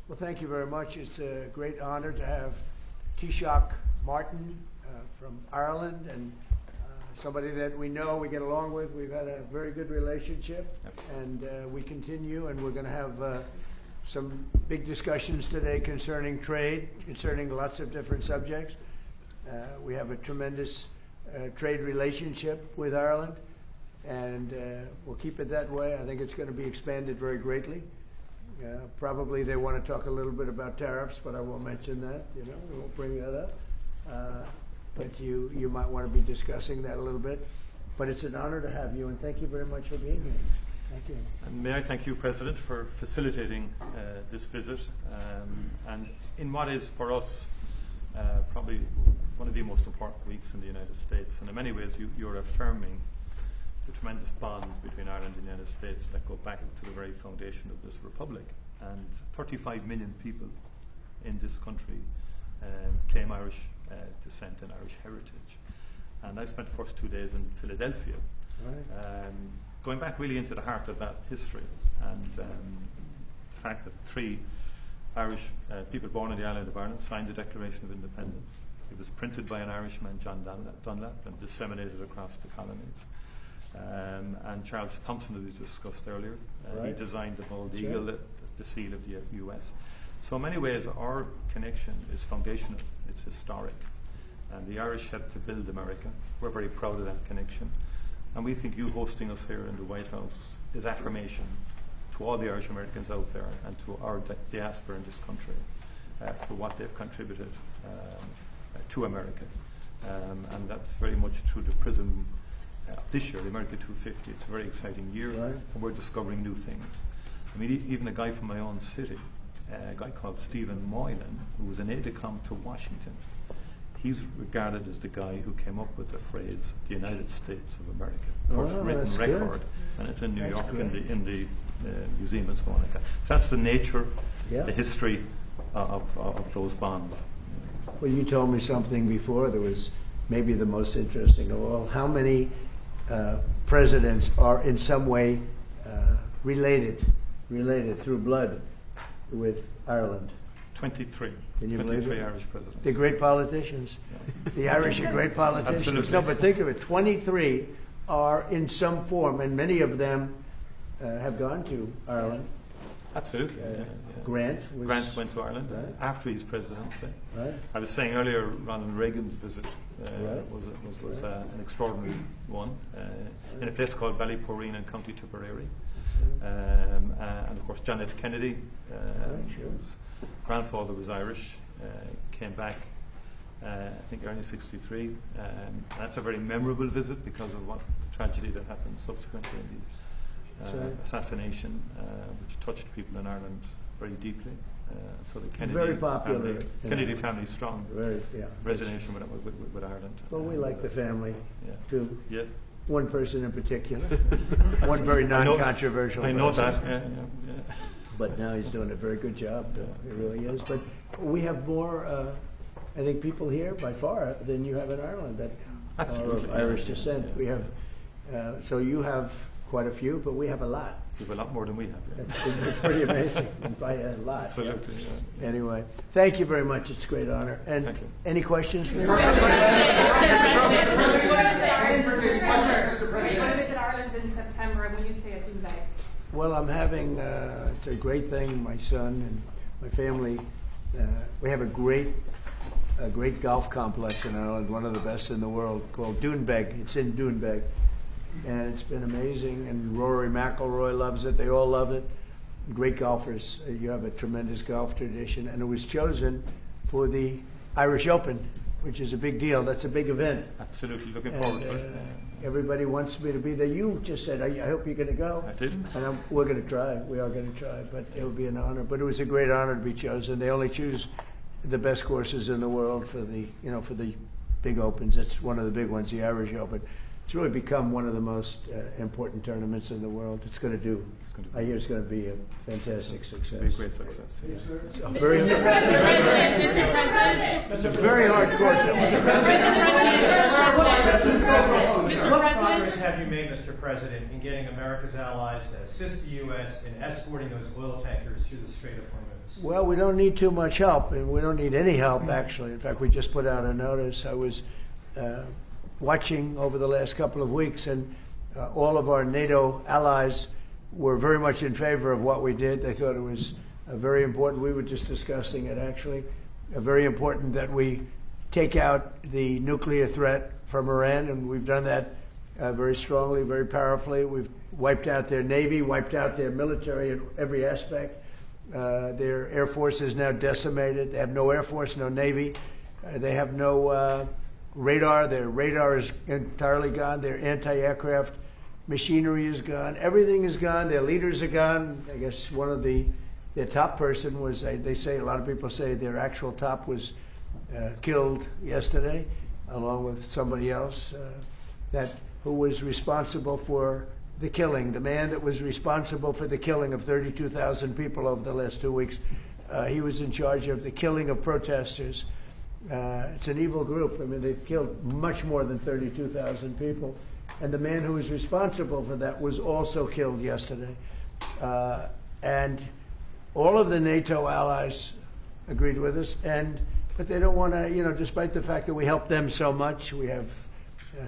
Well, thank you very much. It's a great honor to have Taoiseach Martin from Ireland, and somebody that we know, we get along with. We've had a very good relationship, and we continue, and we're going to have some big discussions today concerning trade, concerning lots of different subjects. We have a tremendous trade relationship with Ireland, and we'll keep it that way. I think it's going to be expanded very greatly. Probably they want to talk a little bit about tariffs, but I won't mention that. We won't bring that up. But you might want to be discussing that a little bit. But it's an honor to have you, and thank you very much for being here. Thank you. And may I thank you, President, for facilitating this visit, and in what is for us probably one of the most important weeks in the United States. And in many ways, you're affirming the tremendous bonds between Ireland and the United States that go back to the very foundation of this republic. And 35 million people in this country claim Irish descent and Irish heritage. And I spent the first 2 days in Philadelphia, going back really into the heart of that history, and the fact that 3 Irish people born on the island of Ireland signed the Declaration of Independence. It was printed by an Irishman, John Dunlap, and disseminated across the colonies. And Charles Thompson, as we discussed earlier, he designed the bald eagle, the seal of the US. So in many ways, our connection is foundational, it's historic. And the Irish helped to build America. We're very proud of that connection. And we think you hosting us here in the White House is affirmation to all the Irish Americans out there and to our diaspora in this country for what they've contributed to America. And that's very much through the prism this year, the America 250. It's a very exciting year, and we're discovering new things. I mean, even a guy from my own city, a guy called Stephen Moylan, who was an aide-de-camp to Washington, he's regarded as the guy who came up with the phrase, the United States of America. First written record, and it's in New York in the museum and so on like that. So that's the nature, the history of those bonds. Well, you told me something before that was maybe the most interesting of all. How many presidents are in some way related through blood with Ireland? 23. Can you 23 believe it? Irish presidents. They're great politicians. The Irish are great politicians. Absolutely. No, but think of it. 23 are in some form, and many of them have gone to Ireland. Absolutely. Grant went to Ireland after his presidency. Right. I was saying earlier, Ronald Reagan's visit was an extraordinary one in a place called Ballyporeen in County Tipperary. And of course, John F. Kennedy, whose grandfather was Irish, came back, I think, early '63. That's a very memorable visit because of what tragedy that happened subsequently in the assassination, which touched people in Ireland very deeply. So the Kennedy very popular. Kennedy family strong Very, resonation with Ireland. Well, we like the family too. Yeah. One person in particular, one very non-controversial. I know person. that. Yeah. But now he's doing a very good job. He really is. But we have more, I think, people here by far than you have in Ireland that are of Irish descent. We have, so you have quite a few, but we have a lot. You have a lot more than we have. It's pretty amazing by a lot. Absolutely. Yeah. Anyway, thank you very much. It's a great honor. And thank you. Any questions for me? What is Ireland in September, and will you stay at Dubai? Well, I'm having, it's a great thing, my son and my family, we have a great golf complex in Ireland, one of the best in the world, called Doonbeg. It's in Doonbeg. And it's been amazing, and Rory McIlroy loves it. They all love it. Great golfers. You have a tremendous golf tradition, and it was chosen for the Irish Open, which is a big deal. That's a big event. Absolutely, looking forward to it. Everybody wants me to be there. You just said, I hope you're going to go. I did. And we're going to try. We are going to try, but it will be an honor. But it was a great honor to be chosen. They only choose the best courses in the world for the, for the big opens. It's one of the big ones, the Irish Open. it's really become one of the most important tournaments in the world. It's going to do. I hear it's going to be a fantastic success. Be a great success. Yeah. It's a very, Mr. President, it's a very hard course. What progress have you made, Mr. President, in getting America's allies to assist the U.S. in escorting those oil tankers through the Strait of Hormuz? Well, we don't need too much help, and we don't need any help, actually. In fact, we just put out a notice. I was watching over the last couple of weeks, and all of our NATO allies were very much in favor of what we did. They thought it was very important. We were just discussing it, actually. Very important that we take out the nuclear threat from Iran, and we've done that very strongly, very powerfully. We've wiped out their Navy, wiped out their military in every aspect. Their Air Force is now decimated. They have no Air Force, no Navy. They have no radar. Their radar is entirely gone. Their anti-aircraft machinery is gone. Everything is gone. Their leaders are gone. I guess one of their top person was, they say, a lot of people say their actual top was killed yesterday, along with somebody else who was responsible for the killing. The man that was responsible for the killing of 32,000 people over the last 2 weeks, he was in charge of the killing of protesters. It's an evil group. I mean, they've killed much more than 32,000 people. And the man who was responsible for that was also killed yesterday. And all of the NATO allies agreed with us, but they don't want to, despite the fact that we help them so much, we have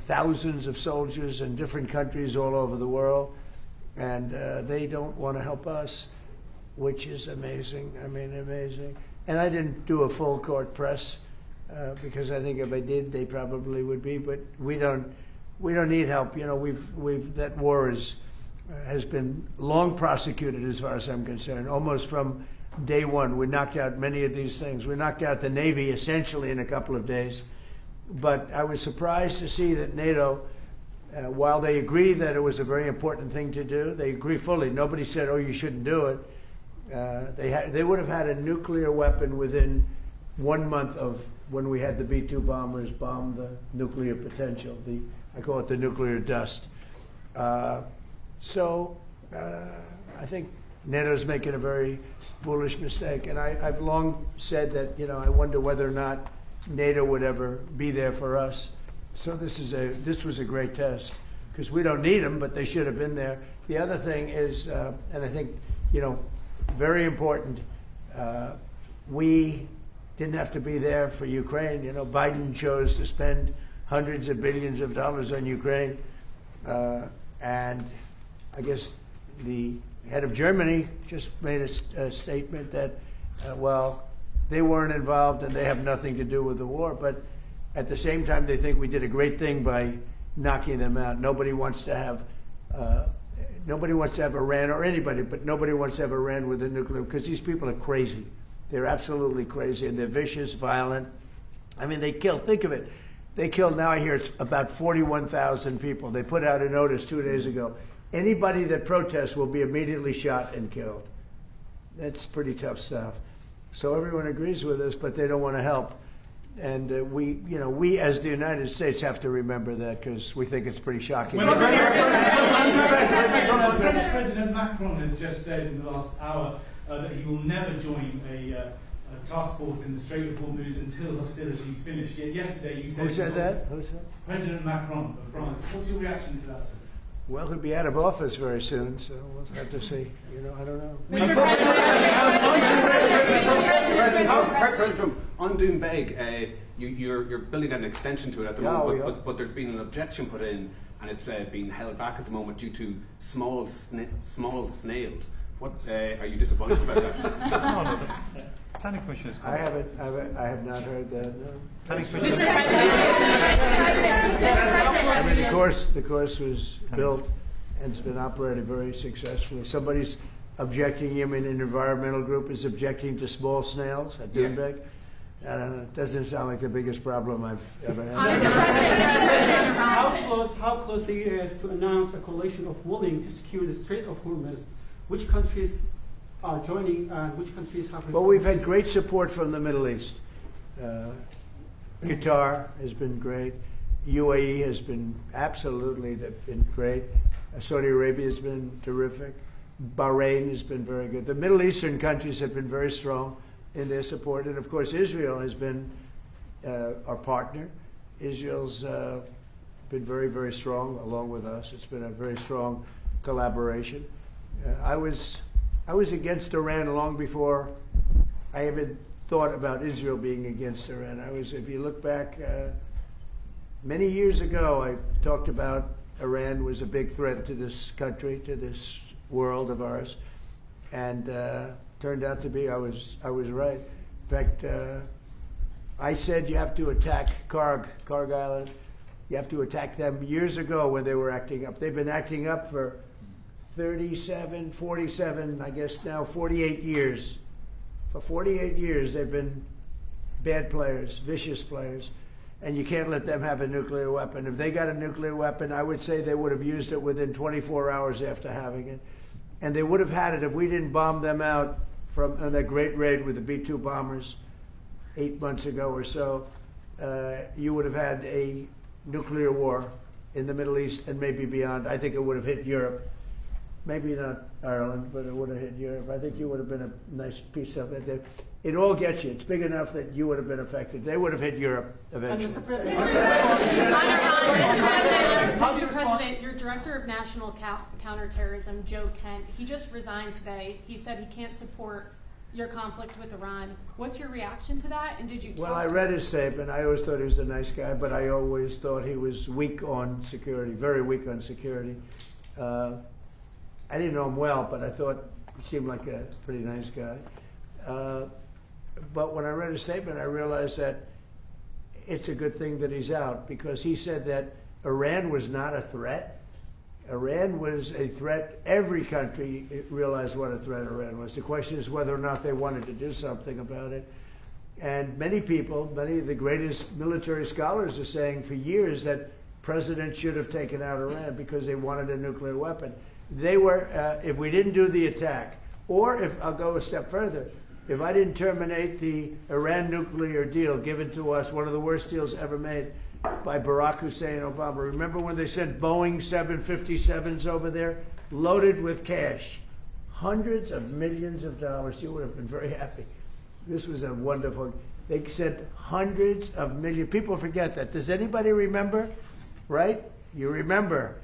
thousands of soldiers in different countries all over the world, and they don't want to help us, which is amazing. I mean, amazing. And I didn't do a full court press because I think if I did, they probably would be. But we don't need help. That war has been long prosecuted, as far as I'm concerned, almost from day one. We knocked out many of these things. We knocked out the Navy essentially in a couple of days. But I was surprised to see that NATO, while they agree that it was a very important thing to do, they agree fully. Nobody said, oh, you shouldn't do it. They would have had a nuclear weapon within 1 month of when we had the B-2 bombers bomb the nuclear potential. I call it the nuclear dust. So I think NATO's making a very foolish mistake. And I've long said that, I wonder whether or not NATO would ever be there for us. So this was a great test, because we don't need them, but they should have been there. The other thing is, and I think, very important, we didn't have to be there for Ukraine. Biden chose to spend hundreds of billions of dollars on Ukraine. And I guess the head of Germany just made a statement that, they weren't involved and they have nothing to do with the war. But at the same time, they think we did a great thing by knocking them out. Nobody wants to have Iran, or anybody, but nobody wants to have Iran with a nuclear, because these people are crazy. They're absolutely crazy, and they're vicious, violent. I mean, they kill. Think of it. They killed, now I hear it's about 41,000 people. They put out a notice 2 days ago. Anybody that protests will be immediately shot and killed. That's pretty tough stuff. So everyone agrees with us, but they don't want to help. And we as the United States have to remember that, because we think it's pretty shocking. President Macron has just said in the last hour that he will never join a task force in the Strait of Hormuz until hostilities finish. Yet yesterday you said... Who said that? Who said? President Macron of France. What's your reaction to that, sir? Well, he'll be out of office very soon, so we'll have to see. I don't know. President Trump, on Doonbeg, you're building an extension to it at the moment, but there's been an objection put in, and it's being held back at the moment due to small snails. What are you disappointed about that? No. Planning Commission is I have not heard that. No. Planning Commission. I mean, the course was built and it's been operated very successfully. Somebody's objecting. An environmental group is objecting to small snails at Doonbeg. I don't know. It doesn't sound like the biggest problem I've ever had. How close the EU is to announce a coalition of willing to secure the Strait of Hormuz? Which countries are joining and which countries have... Well, we've had great support from the Middle East. Qatar has been great. UAE has been absolutely, they've been great. Saudi Arabia has been terrific. Bahrain has been very good. The Middle Eastern countries have been very strong in their support. And of course, Israel has been our partner. Israel's been very, very strong along with us. It's been a very strong collaboration. I was against Iran long before I even thought about Israel being against Iran. If you look back, many years ago, I talked about Iran was a big threat to this country, to this world of ours, and turned out to be I was right. In fact, I said you have to attack Karg Island. You have to attack them years ago when they were acting up. They've been acting up for 37, 47, I guess now 48 years. For 48 years, they've been bad players, vicious players, and you can't let them have a nuclear weapon. If they got a nuclear weapon, I would say they would have used it within 24 hours after having it. And they would have had it if we didn't bomb them out on that great raid with the B-2 bombers 8 months ago or so. You would have had a nuclear war in the Middle East and maybe beyond. I think it would have hit Europe. Maybe not Ireland, but it would have hit Europe. I think you would have been a nice piece of it. It all gets you. It's big enough that you would have been affected. They would have hit Europe eventually. Mr. President, your Director of National Counterterrorism, Joe Kent, he just resigned today. He said he can't support your conflict with Iran. What's your reaction to that? And did you talk Well, I read his statement. I always thought he was a nice guy, but I always thought he was weak on security, very weak on security. I didn't know him well, but I thought he seemed like a pretty nice guy. But when I read his statement, I realized that it's a good thing that he's out, because he said that Iran was not a threat. Iran was a threat. Every country realized what a threat Iran was. The question is whether or not they wanted to do something about it. And many people, many of the greatest military scholars are saying for years that presidents should have taken out Iran because they wanted a nuclear weapon. They were, if we didn't do the attack, or if, I'll go a step further, if I didn't terminate the Iran nuclear deal given to us, one of the worst deals ever made by Barack Hussein Obama. Remember when they sent Boeing 757s over there, loaded with cash, hundreds of millions of dollars? You would have been very happy. This was a wonderful, they sent hundreds of millions. People forget that. Does anybody remember? Right? You remember.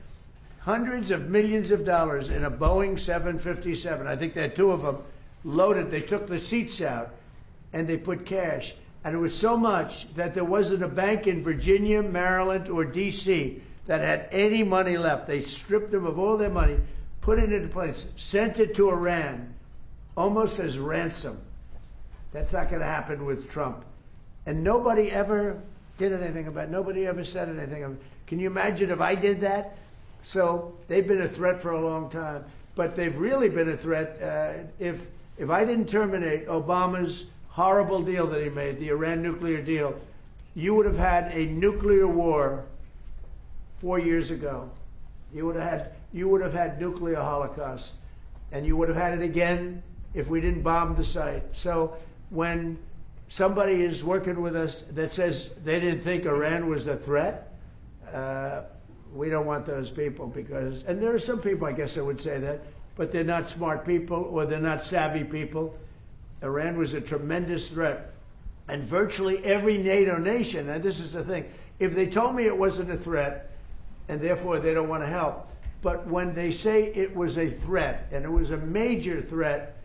Hundreds of millions of dollars in a Boeing 757. I think they had two of them loaded. They took the seats out and they put cash. And it was so much that there wasn't a bank in Virginia, Maryland, or D.C. that had any money left. They stripped them of all their money, put it into place, sent it to Iran, almost as ransom. That's not going to happen with Trump. And nobody ever did anything about it. Nobody ever said anything about it. Can you imagine if I did that? So they've been a threat for a long time. But they've really been a threat. If I didn't terminate Obama's horrible deal that he made, the Iran nuclear deal, you would have had a nuclear war 4 years ago. You would have had nuclear holocaust, and you would have had it again if we didn't bomb the site. So when somebody is working with us that says they didn't think Iran was a threat, we don't want those people, because, and there are some people, I guess I would say that, but they're not smart people or they're not savvy people. Iran was a tremendous threat. And virtually every NATO nation, and this is the thing, if they told me it wasn't a threat, and therefore they don't want to help, but when they say it was a threat, and it was a major threat,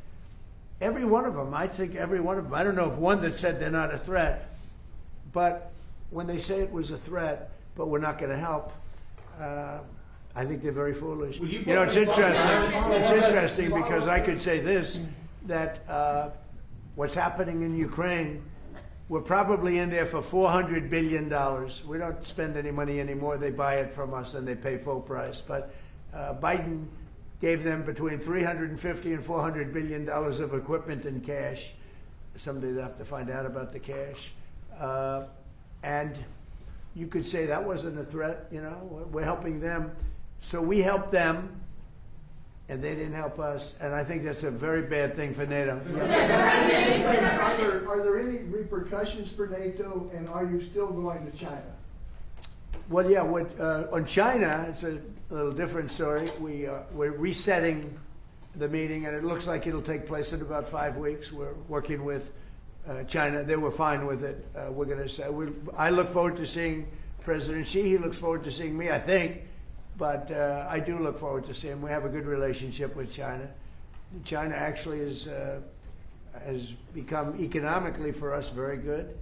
every one of them, I think every one of them, I don't know if one that said they're not a threat, but when they say it was a threat, but we're not going to help, I think they're very foolish. You know, it's interesting. It's interesting because I could say this, that what's happening in Ukraine, we're probably in there for $400 billion. We don't spend any money anymore. They buy it from us and they pay full price. But Biden gave them between $350 and $400 billion of equipment and cash. Someday they'll have to find out about the cash. And you could say that wasn't a threat, you know, we're helping them. So we helped them, and they didn't help us, and I think that's a very bad thing for NATO. Are there any repercussions for NATO, and are you still going to China? Well, yeah. On China, it's a little different story. We're resetting the meeting, and it looks like it'll take place in about 5 weeks. We're working with China. They were fine with it. We're going to say I look forward to seeing President Xi. He looks forward to seeing me, I think. But I do look forward to seeing him. We have a good relationship with China. China actually has become economically for us very good,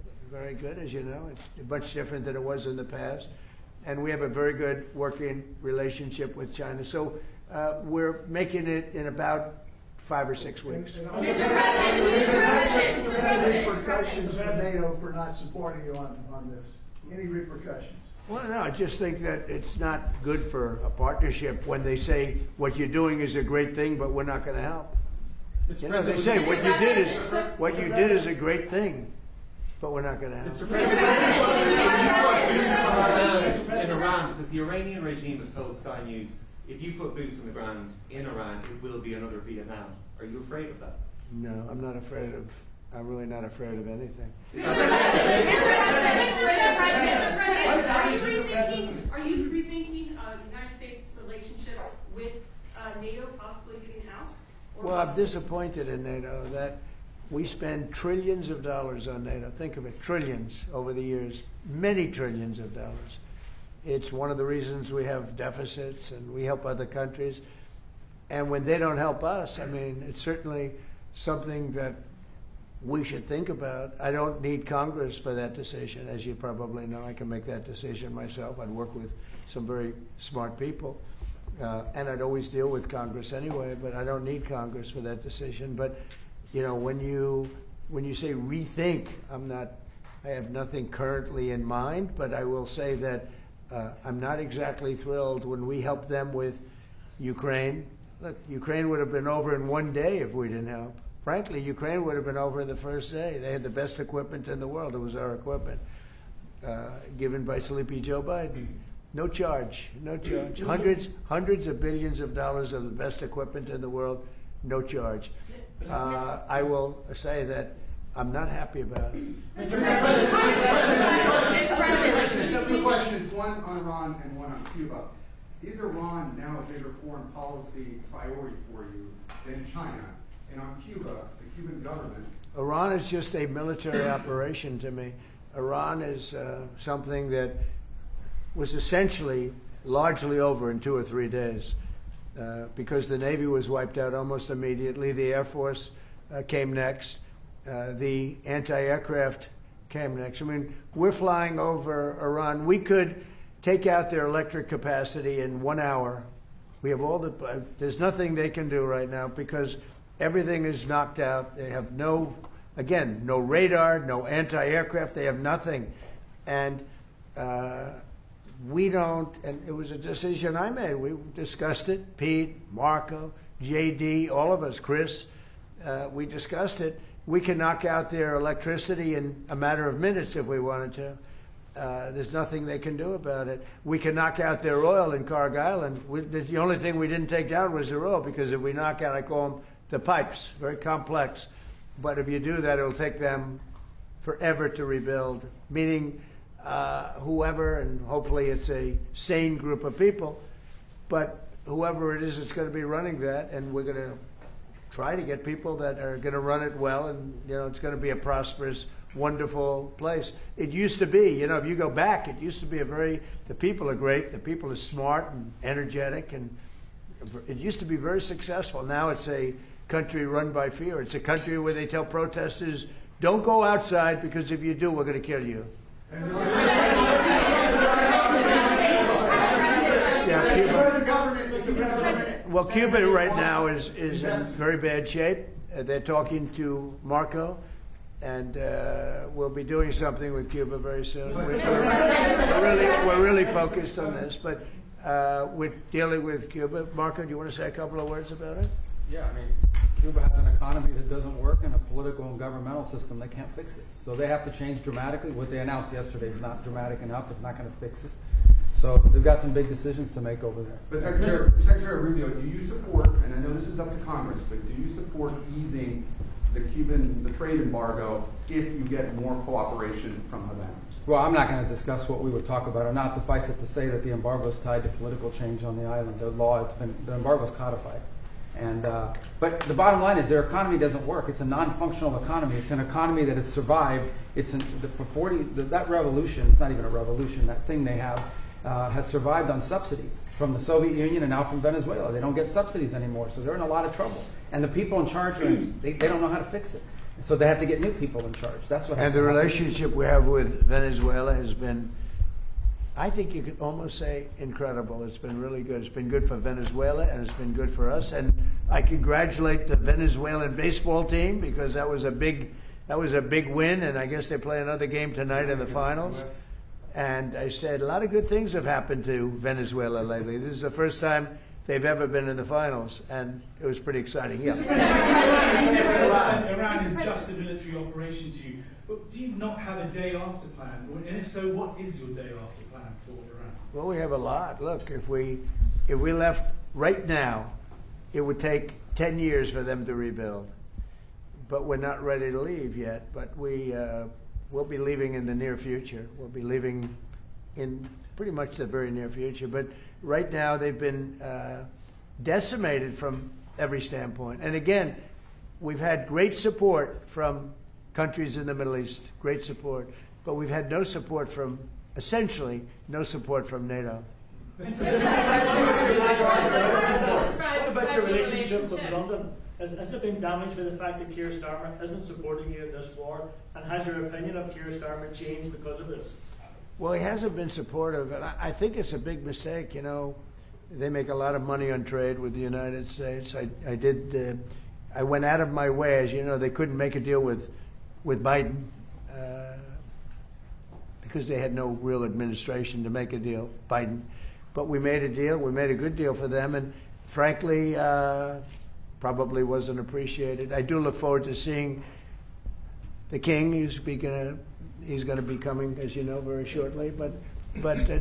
as you know. It's much different than it was in the past. And we have a very good working relationship with China. So we're making it in about 5 or 6 weeks. Mr. President, repercussions for NATO for not supporting you on this? Any repercussions? Well, no, I just think that it's not good for a partnership when they say what you're doing is a great thing, but we're not going to help. You know, they say what you did is a great thing, but we're not going to help. Mr. President, in Iran, because the Iranian regime has told Sky News, if you put boots on the ground in Iran, it will be another Vietnam. Are you afraid of that? No, I'm not afraid of. I'm really not afraid of anything. Are you rethinking the United States' relationship with NATO possibly getting out? Well, I'm disappointed in NATO that we spend trillions of dollars on NATO. Think of it, trillions over the years, many trillions of dollars. It's one of the reasons we have deficits and we help other countries. And when they don't help us, I mean, it's certainly something that we should think about. I don't need Congress for that decision. As you probably know, I can make that decision myself. I'd work with some very smart people. And I'd always deal with Congress anyway, but I don't need Congress for that decision. But, you know, when you say rethink, I have nothing currently in mind, but I will say that I'm not exactly thrilled when we help them with Ukraine. Look, Ukraine would have been over in 1 day if we didn't help. Frankly, Ukraine would have been over in the first day. They had the best equipment in the world. It was our equipment, given by sleepy Joe Biden. No charge, no charge. Hundreds of billions of dollars of the best equipment in the world, no charge. I will say that I'm not happy about it. Mr. President, 2 questions, one on Iran and one on Cuba. Is Iran now a bigger foreign policy priority for you than China? And on Cuba, the Cuban government. Iran is just a military operation to me. Iran is something that was essentially largely over in 2 or 3 days because the Navy was wiped out almost immediately. The Air Force came next. The anti-aircraft came next. I mean, we're flying over Iran. We could take out their electric capacity in 1 hour. We have there's nothing they can do right now because everything is knocked out. They have no radar, no anti-aircraft. They have nothing. And we don't, and it was a decision I made. We discussed it. Pete, Marco, JD, all of us, Chris, we discussed it. We can knock out their electricity in a matter of minutes if we wanted to. There's nothing they can do about it. We can knock out their oil in Carg Island. The only thing we didn't take down was their oil because if we knock out, I call them the pipes, very complex. But if you do that, it'll take them forever to rebuild, meaning whoever, and hopefully it's a sane group of people, but whoever it is, it's going to be running that, and we're going to try to get people that are going to run it well, and it's going to be a prosperous, wonderful place. It used to be, if you go back, it used to be the people are great, the people are smart and energetic, and it used to be very successful. Now it's a country run by fear. It's a country where they tell protesters, don't go outside because if you do, we're going to kill you. Yeah, Cuba. Well, Cuba right now is in very bad shape. They're talking to Marco, and we'll be doing something with Cuba very soon. We're really focused on this, but we're dealing with Cuba. Marco, do you want to say a couple of words about it? Yeah, I mean, Cuba has an economy that doesn't work and a political and governmental system that can't fix it. So they have to change dramatically. What they announced yesterday is not dramatic enough. It's not going to fix it. So they've got some big decisions to make over there. But Secretary Rubio, do you support, and I know this is up to Congress, but do you support easing the trade embargo if you get more cooperation from Havana? Well, I'm not going to discuss what we would talk about or not. Suffice it to say that the embargo is tied to political change on the island. The embargo is codified. And but the bottom line is their economy doesn't work. It's a non-functional economy. It's an economy that has survived. That revolution. It's not even a revolution. That thing they have has survived on subsidies from the Soviet Union and now from Venezuela. They don't get subsidies anymore, so they're in a lot of trouble. And the people in charge, they don't know how to fix it. So they have to get new people in charge. That's what. And the relationship we have with Venezuela has been, I think you could almost say, incredible. It's been really good. It's been good for Venezuela, and it's been good for us. And I congratulate the Venezuelan baseball team because that was a big win. And I guess they play another game tonight in the finals. And I said a lot of good things have happened to Venezuela lately. This is the first time they've ever been in the finals, and it was pretty exciting. Yeah. Iran is just a military operation to you. But do you not have a day after plan? And if so, what is your day after plan for Iran? Well, we have a lot. Look, if we left right now, it would take 10 years for them to rebuild. But we're not ready to leave yet. But we'll be leaving in the near future. We'll be leaving in pretty much the very near future. But right now, they've been decimated from every standpoint. And again, we've had great support from countries in the Middle East, great support, but we've had essentially no support from NATO. What about your relationship with London? Has it been damaged by the fact that Keir Starmer isn't supporting you in this war? And has your opinion of Keir Starmer changed because of this? Well, he hasn't been supportive, and I think it's a big mistake. You know, they make a lot of money on trade with the United States. I went out of my way, as you know, they couldn't make a deal with Biden because they had no real administration to make a deal, Biden. But we made a deal. We made a good deal for them, and frankly, probably wasn't appreciated. I do look forward to seeing the king. He's going to be coming, as you know, very shortly. But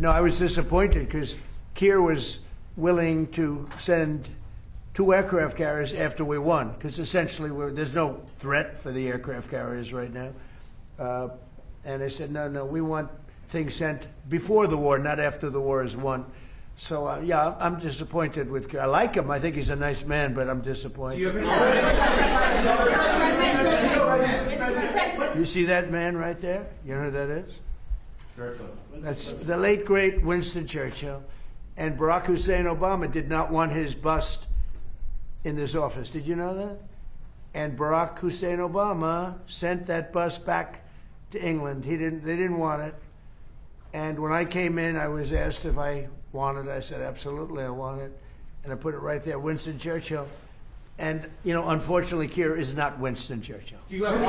no, I was disappointed because Keir was willing to send 2 aircraft carriers after we won, because essentially there's no threat for the aircraft carriers right now. And I said, no, we want things sent before the war, not after the war is won. So, yeah, I'm disappointed with Keir. I like him. I think he's a nice man, but I'm disappointed. You see that man right there? You know who that is? Churchill. That's the late, great Winston Churchill. And Barack Hussein Obama did not want his bust in this office. Did you know that? And Barack Hussein Obama sent that bus back to England. They didn't want it. And when I came in, I was asked if I wanted it. I said, absolutely, I want it. And I put it right there, Winston Churchill. And, you know, unfortunately, Keir is not Winston Churchill. Do you have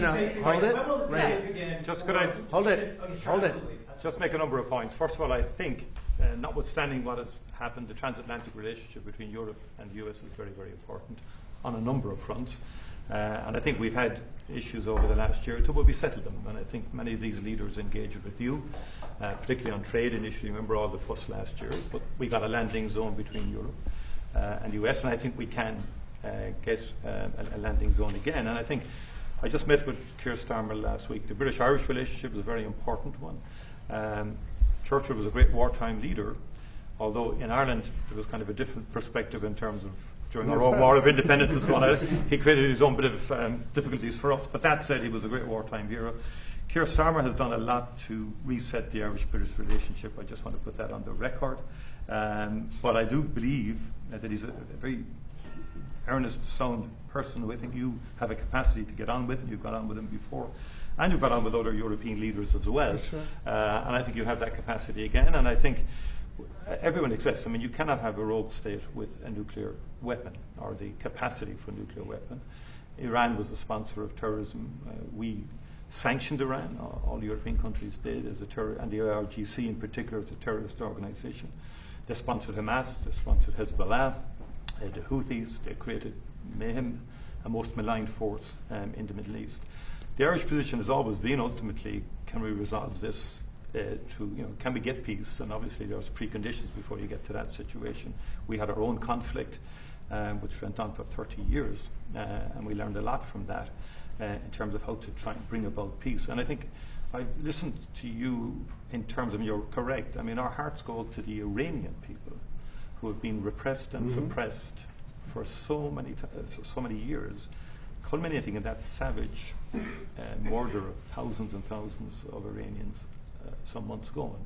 No, hold it. Right. Just could I hold it? Just make a number of points. First of all, I think, notwithstanding what has happened, the transatlantic relationship between Europe and the US is very, very important on a number of fronts. And I think we've had issues over the last year or two, but we settled them. And I think many of these leaders engaged with you, particularly on trade initially. Remember all the fuss last year, but we got a landing zone between Europe and the US, and I think we can get a landing zone again. And I think I just met with Keir Starmer last week. The British-Irish relationship is a very important one. Churchill was a great wartime leader, although in Ireland there was kind of a different perspective in terms of during our own War of Independence and so on. He created his own bit of difficulties for us. But that said, he was a great wartime hero. Keir Starmer has done a lot to reset the Irish-British relationship. I just want to put that on the record. But I do believe that he's a very earnest, sound person who I think you have a capacity to get on with, and you've got on with him before. And you've got on with other European leaders as well. Sure. And I think you have that capacity again. And I think everyone exists. I mean, you cannot have a rogue state with a nuclear weapon or the capacity for a nuclear weapon. Iran was a sponsor of terrorism. We sanctioned Iran. All European countries did, as and the IRGC in particular as a terrorist organization. They sponsored Hamas. They sponsored Hezbollah, the Houthis. They created mayhem, a most maligned force in the Middle East. The Irish position has always been, ultimately, can we resolve this can we get peace? And obviously there's preconditions before you get to that situation. We had our own conflict, which went on for 30 years, and we learned a lot from that in terms of how to try and bring about peace. And I think I listened to you in terms of, you're correct. I mean, our hearts go out to the Iranian people who have been repressed and suppressed for so many years, culminating in that savage murder of thousands and thousands of Iranians some months ago.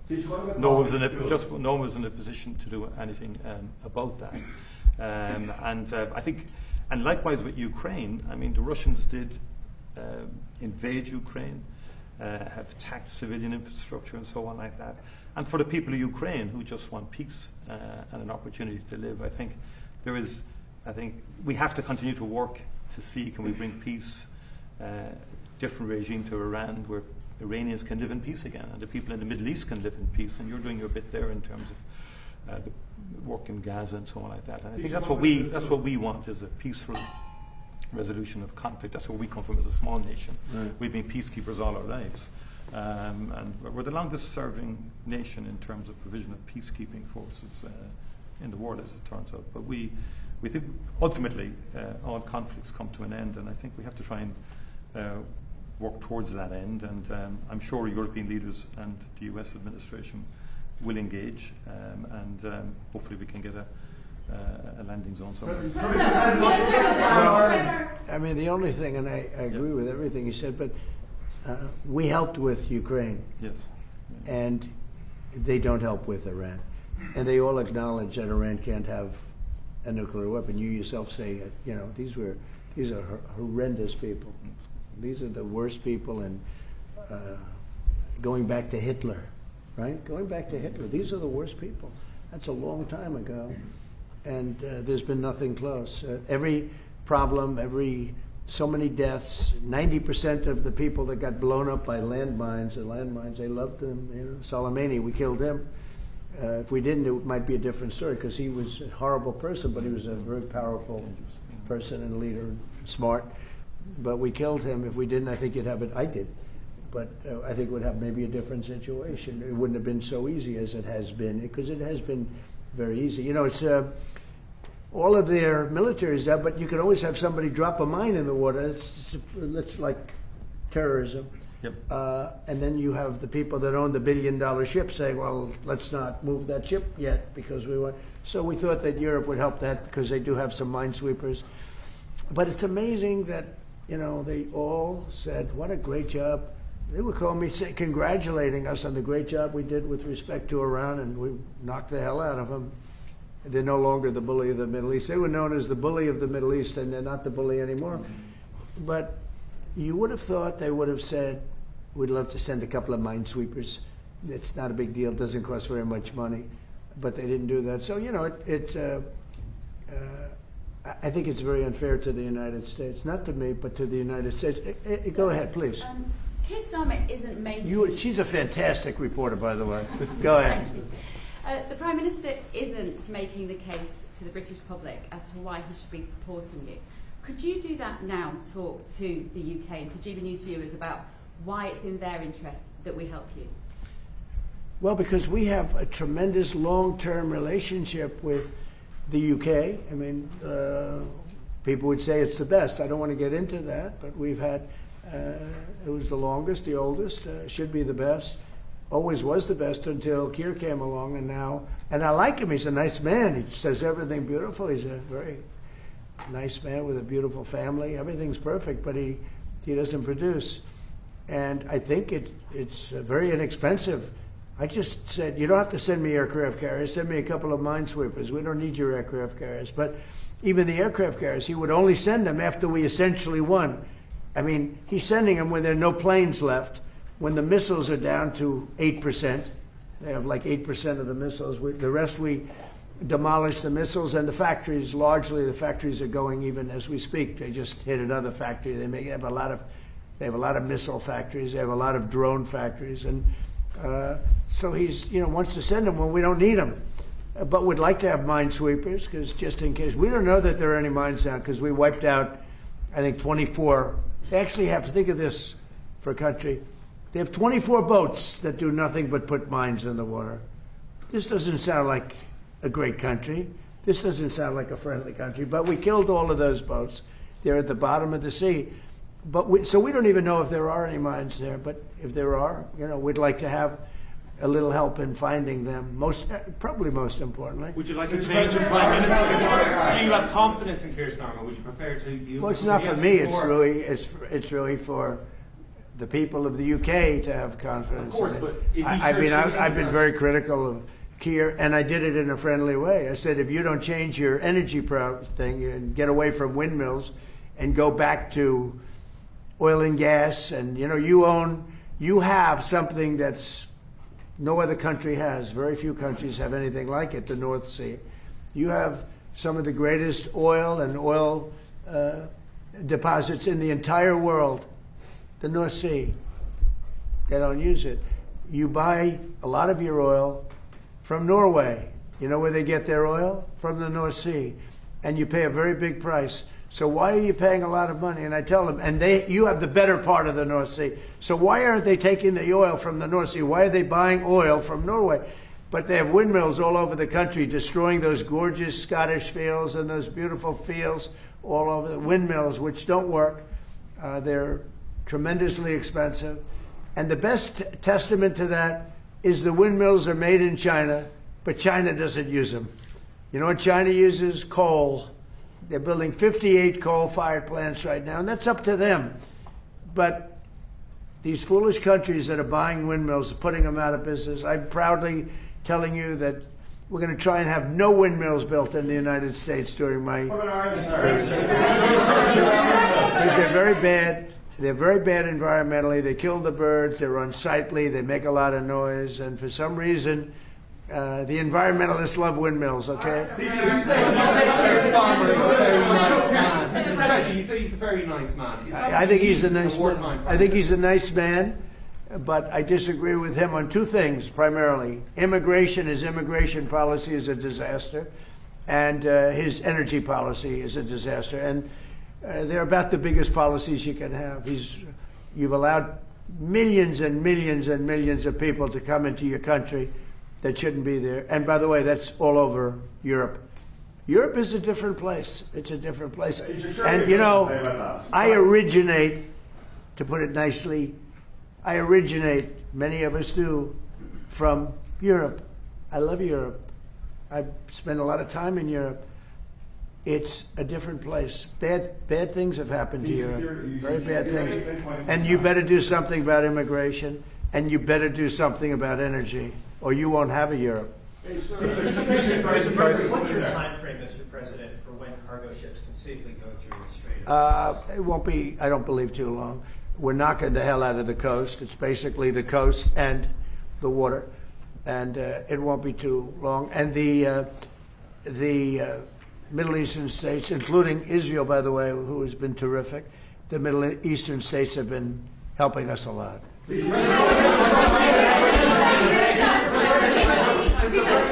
No one was in a position to do anything about that. I think, and likewise with Ukraine, I mean, the Russians did invade Ukraine, have attacked civilian infrastructure and so on like that. And for the people of Ukraine who just want peace and an opportunity to live, I think we have to continue to work to see, can we bring peace, different regime to Iran where Iranians can live in peace again, and the people in the Middle East can live in peace, and you're doing your bit there in terms of the work in Gaza and so on like that. And I think that's what we want, is a peaceful resolution of conflict. That's where we come from as a small nation. Right. We've been peacekeepers all our lives. And we're the longest serving nation in terms of provision of peacekeeping forces in the world, as it turns out. But we think ultimately all conflicts come to an end, and I think we have to try and work towards that end. And I'm sure European leaders and the US administration will engage, and hopefully we can get a landing zone somewhere. I mean, the only thing, and I agree with everything you said, but we helped with Ukraine. Yes. And they don't help with Iran. And they all acknowledge that Iran can't have a nuclear weapon. You yourself say, these are horrendous people. These are the worst people, and going back to Hitler, right? Going back to Hitler, these are the worst people. That's a long time ago, and there's been nothing close. Every problem, so many deaths, 90% of the people that got blown up by landmines, they loved them. Soleimani, we killed him. If we didn't, it might be a different story, because he was a horrible person, but he was a very powerful person and leader, smart. But we killed him. If we didn't, I think you'd have it. I did. But I think we'd have maybe a different situation. It wouldn't have been so easy as it has been, because it has been very easy. It's all of their military is there, but you can always have somebody drop a mine in the water. It's like terrorism. Yep. And then you have the people that own the billion-dollar ship saying, well, let's not move that ship yet because we want. So we thought that Europe would help that, because they do have some minesweepers. But it's amazing that, they all said, what a great job. They would call me congratulating us on the great job we did with respect to Iran, and we knocked the hell out of them. They're no longer the bully of the Middle East. They were known as the bully of the Middle East, and they're not the bully anymore. But you would have thought they would have said, we'd love to send a couple of minesweepers. It's not a big deal. It doesn't cost very much money. But they didn't do that. So, I think it's very unfair to the United States. Not to me, but to the United States. Go ahead, please. Keir Starmer isn't making... She's a fantastic reporter, by the way. Go ahead. Thank you. The Prime Minister isn't making the case to the British public as to why he should be supporting you. Could you do that now, talk to the UK and to GB News viewers about why it's in their interest that we help you? Well, because we have a tremendous long-term relationship with the UK. I mean, people would say it's the best. I don't want to get into that, but we've had, it was the longest, the oldest, should be the best. Always was the best until Keir came along, and I like him. He's a nice man. He says everything beautiful. He's a very nice man with a beautiful family. Everything's perfect, but he doesn't produce. And I think it's very inexpensive. I just said, you don't have to send me aircraft carriers. Send me a couple of minesweepers. We don't need your aircraft carriers. But even the aircraft carriers, he would only send them after we essentially won. I mean, he's sending them when there are no planes left, when the missiles are down to 8%. They have like 8% of the missiles. The rest we demolish the missiles, and the factories, largely the factories are going even as we speak. They just hit another factory. They have a lot of missile factories. They have a lot of drone factories, and so he's wants to send them when we don't need them. But would like to have minesweepers, because just in case. We don't know that there are any mines down, because we wiped out, I think, 24. They actually have to think of this for a country. They have 24 boats that do nothing but put mines in the water. This doesn't sound like a great country. This doesn't sound like a friendly country, but we killed all of those boats. They're at the bottom of the sea. So we don't even know if there are any mines there, but if there are, we'd like to have a little help in finding them, probably most importantly. Would you like to change the Prime Minister? Do you have confidence in Keir Starmer? Would you prefer to deal Well, with it's not for me, it's really for the people of the UK to have confidence. Of course, in it. but is he I've been very critical of Keir, and I did it in a friendly way. I said, if you don't change your energy thing and get away from windmills and go back to oil and gas, and you have something that's no other country has. Very few countries have anything like it, the North Sea. You have some of the greatest oil and oil deposits in the entire world, the North Sea. They don't use it. You buy a lot of your oil from Norway. You know where they get their oil? From the North Sea. And you pay a very big price. So why are you paying a lot of money? And I tell them, and you have the better part of the North Sea. So why aren't they taking the oil from the North Sea? Why are they buying oil from Norway? But they have windmills all over the country, destroying those gorgeous Scottish fields and those beautiful fields all over the windmills, which don't work. They're tremendously expensive. And the best testament to that is the windmills are made in China, but China doesn't use them. You know what China uses? Coal. They're building 58 coal-fired plants right now, and that's up to them. But these foolish countries that are buying windmills, putting them out of business, I'm proudly telling you that we're going to try and have no windmills built in the United States during my... Because they're very bad. They're very bad environmentally. They kill the birds. They're unsightly. They make a lot of noise. And for some reason... the environmentalists love windmills, okay? You say Keir Starmer is a very nice man. Mr. President, you say he's a very nice man. I think he's a nice man. I think he's a nice man, but I disagree with him on two things, primarily. His immigration policy is a disaster, and his energy policy is a disaster. And they're about the biggest policies you can have. You've allowed millions and millions and millions of people to come into your country that shouldn't be there. And by the way, that's all over Europe. Europe is a different place. It's a different place. And I originate, to put it nicely, many of us do, from Europe. I love Europe. I've spent a lot of time in Europe. It's a different place. Bad things have happened to Europe. Very bad things. And you better do something about immigration, and you better do something about energy, or you won't have a Europe. What's your time frame, Mr. President, for when cargo ships can safely go through the Strait? It won't be, I don't believe, too long. We're knocking the hell out of the coast. It's basically the coast and the water, and it won't be too long. And the Middle Eastern states, including Israel, by the way, who has been terrific, the Middle Eastern states have been helping us a lot.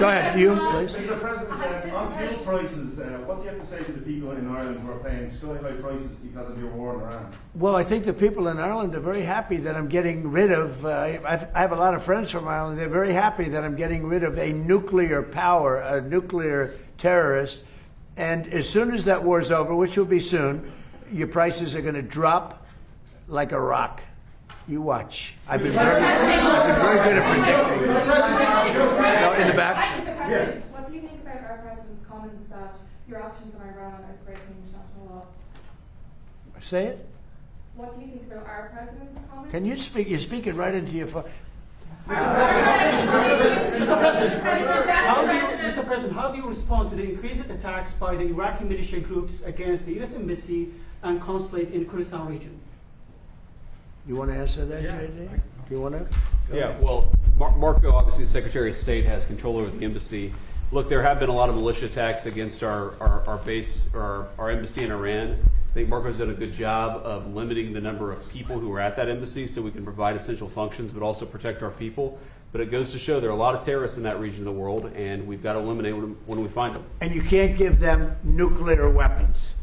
Go ahead, you, please. Mr. President, on fuel prices, what do you have to say to the people in Ireland who are paying sky-high prices because of your war in Iran? Well, I think the people in Ireland are very happy that I'm getting rid of, I have a lot of friends from Ireland, they're very happy that I'm getting rid of a nuclear power, a nuclear terrorist, and as soon as that war's over, which will be soon, your prices are going to drop like a rock. You watch. I've been very good at predicting. No, in the back. Yes. What do you think about our president's comments that your actions in Iran are breaking international law? Say it. What do you think about our president's comments? Can you speak? You're speaking right into your phone. Mr. President, how do you respond to the increased attacks by the Iraqi militia groups against the U.S. Embassy and consulate in Kurdistan region? You want to answer that, JD? Do you want to? Yeah, well, Marco, obviously, the Secretary of State, has control over the embassy. Look, there have been a lot of militia attacks against our base, or our embassy in Iran. I think Marco's done a good job of limiting the number of people who are at that embassy so we can provide essential functions but also protect our people. But it goes to show there are a lot of terrorists in that region of the world, and we've got to eliminate them when we find them. And you can't give them nuclear weapons.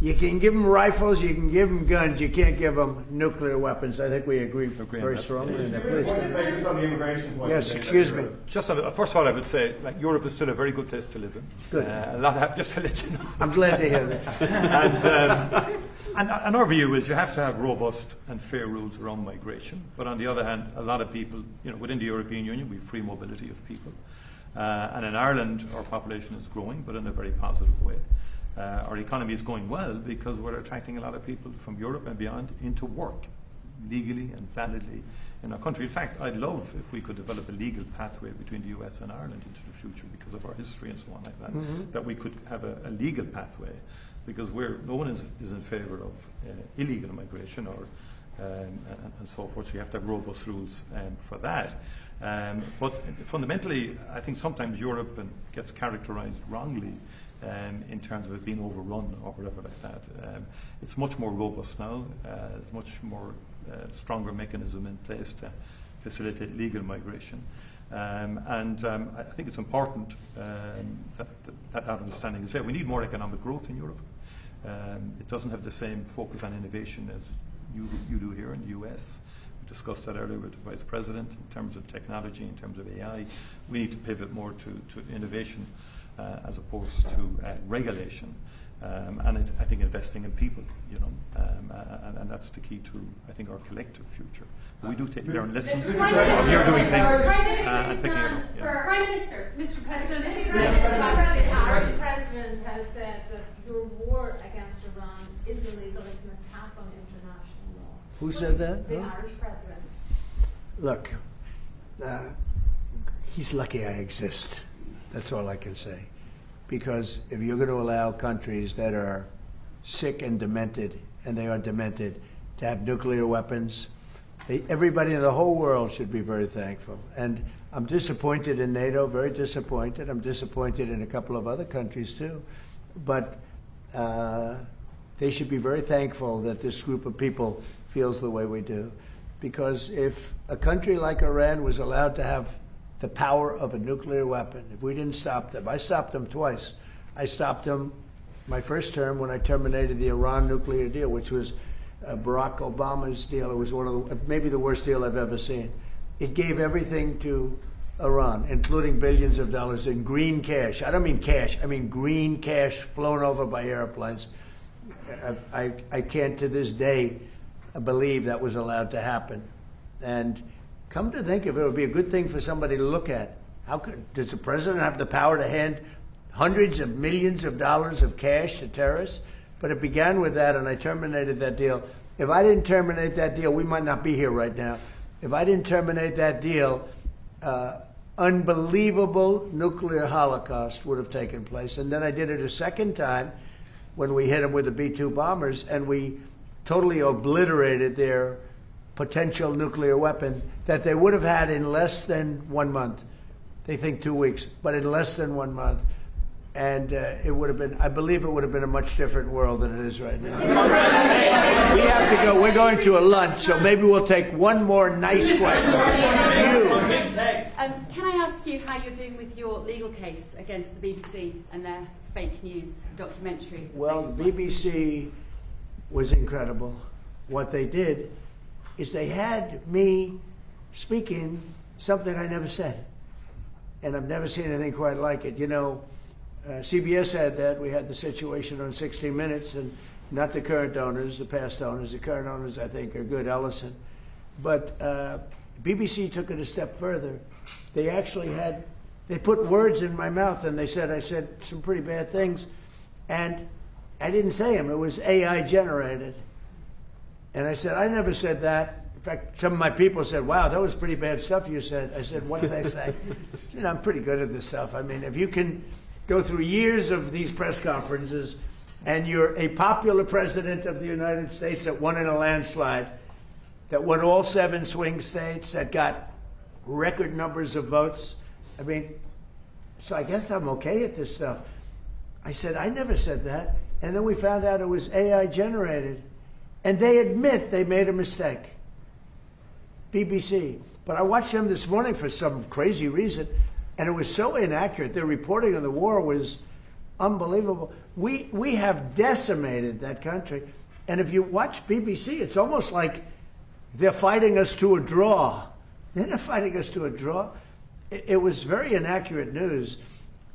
You can give them rifles, you can give them guns, you can't give them nuclear weapons. I think we agree very strongly on that. Please. What's the basis on the immigration point? Yes, excuse me. Just first of all, I would say Europe is still a very good place to live in. Good. A lot just to let you know. I'm glad to hear that. And our view is you have to have robust and fair rules around migration. But on the other hand, a lot of people, within the European Union, we have free mobility of people. And in Ireland, our population is growing, but in a very positive way. Our economy is going well because we're attracting a lot of people from Europe and beyond into work, legally and validly in our country. In fact, I'd love if we could develop a legal pathway between the US and Ireland into the future because of our history and so on like that, that we could have a legal pathway, because no one is in favour of illegal immigration or and so forth. So you have to have robust rules for that. But fundamentally, I think sometimes Europe gets characterised wrongly in terms of it being overrun or whatever like that. It's much more robust now. There's much more stronger mechanism in place to facilitate legal migration. I think it's important that understanding is there. We need more economic growth in Europe. It doesn't have the same focus on innovation as you do here in the US. We discussed that earlier with the Vice President in terms of technology, in terms of AI. We need to pivot more to innovation as opposed to regulation. I think investing in people, and that's the key to, I think, our collective future. But we do learn lessons from here doing things and picking it up. Prime Minister, Mr. President, The Irish president has said that your war against Iran is illegal. It's an attack on international law. Who said that? The Irish president. Look, he's lucky I exist. That's all I can say. Because if you're going to allow countries that are sick and demented, and they are demented, to have nuclear weapons, everybody in the whole world should be very thankful. And I'm disappointed in NATO, very disappointed. I'm disappointed in a couple of other countries too. But they should be very thankful that this group of people feels the way we do. Because if a country like Iran was allowed to have the power of a nuclear weapon, if we didn't stop them. I stopped them twice. I stopped them my first term when I terminated the Iran nuclear deal, which was Barack Obama's deal. It was one of maybe the worst deal I've ever seen. It gave everything to Iran, including billions of dollars in green cash. I don't mean cash, I mean green cash flown over by airplanes. I can't to this day believe that was allowed to happen. And come to think of it, it would be a good thing for somebody to look at. Does the president have the power to hand hundreds of millions of dollars of cash to terrorists? But it began with that, and I terminated that deal. If I didn't terminate that deal, we might not be here right now. If I didn't terminate that deal, unbelievable nuclear holocaust would have taken place. And then I did it a second time when we hit them with the B-2 bombers, and we totally obliterated their potential nuclear weapon that they would have had in less than 1 month. They think 2 weeks, but in less than 1 month. And it would have been, I believe it would have been a much different world than it is right now. We have to go, we're going to a lunch, so maybe we'll take one more nice question. Can I ask you how you're doing with your legal case against the BBC and their fake news documentary? Well, the BBC was incredible. What they did is they had me speaking something I never said. And I've never seen anything quite like it. You know, CBS had that. We had the situation on 60 Minutes, and not the current owners, the past owners. The current owners, I think, are good, Ellison. But BBC took it a step further. They actually they put words in my mouth, and I said some pretty bad things. And I didn't say them. It was AI generated. And I said, I never said that. In fact, some of my people said, wow, that was pretty bad stuff you said. I said, what did I say? I'm pretty good at this stuff. I mean, if you can go through years of these press conferences and you're a popular president of the United States that won in a landslide, that won all 7 swing states, that got record numbers of votes, I mean, so I guess I'm okay at this stuff. I said, I never said that. And then we found out it was AI generated. And they admit they made a mistake. BBC. But I watched them this morning for some crazy reason, and it was so inaccurate. Their reporting on the war was unbelievable. We have decimated that country. And if you watch BBC, it's almost like they're fighting us to a draw. They're not fighting us to a draw. It was very inaccurate news.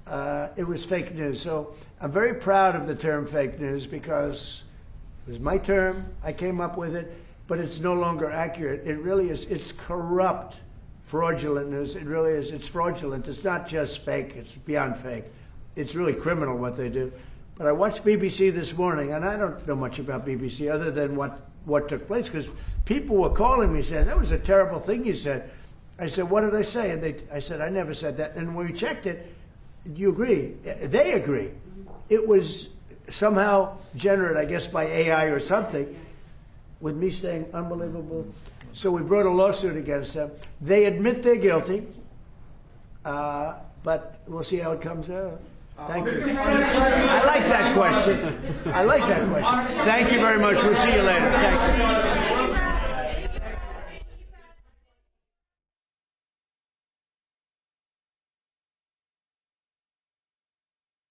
It was fake news. So I'm very proud of the term fake news because it was my term. I came up with it, but it's no longer accurate. It really is. It's corrupt, fraudulent news. It really is. It's fraudulent. It's not just fake. It's beyond fake. It's really criminal what they do. But I watched BBC this morning, and I don't know much about BBC other than what took place, because people were calling me saying, that was a terrible thing you said. I said, what did I say? And I said, I never said that. And when we checked it, you agree? They agree. It was somehow generated, I guess, by AI or something, with me saying unbelievable. So we brought a lawsuit against them. They admit they're guilty, but we'll see how it comes out. Thank you. I like that question. I like that question. Thank you very much. We'll see you later. Thank you.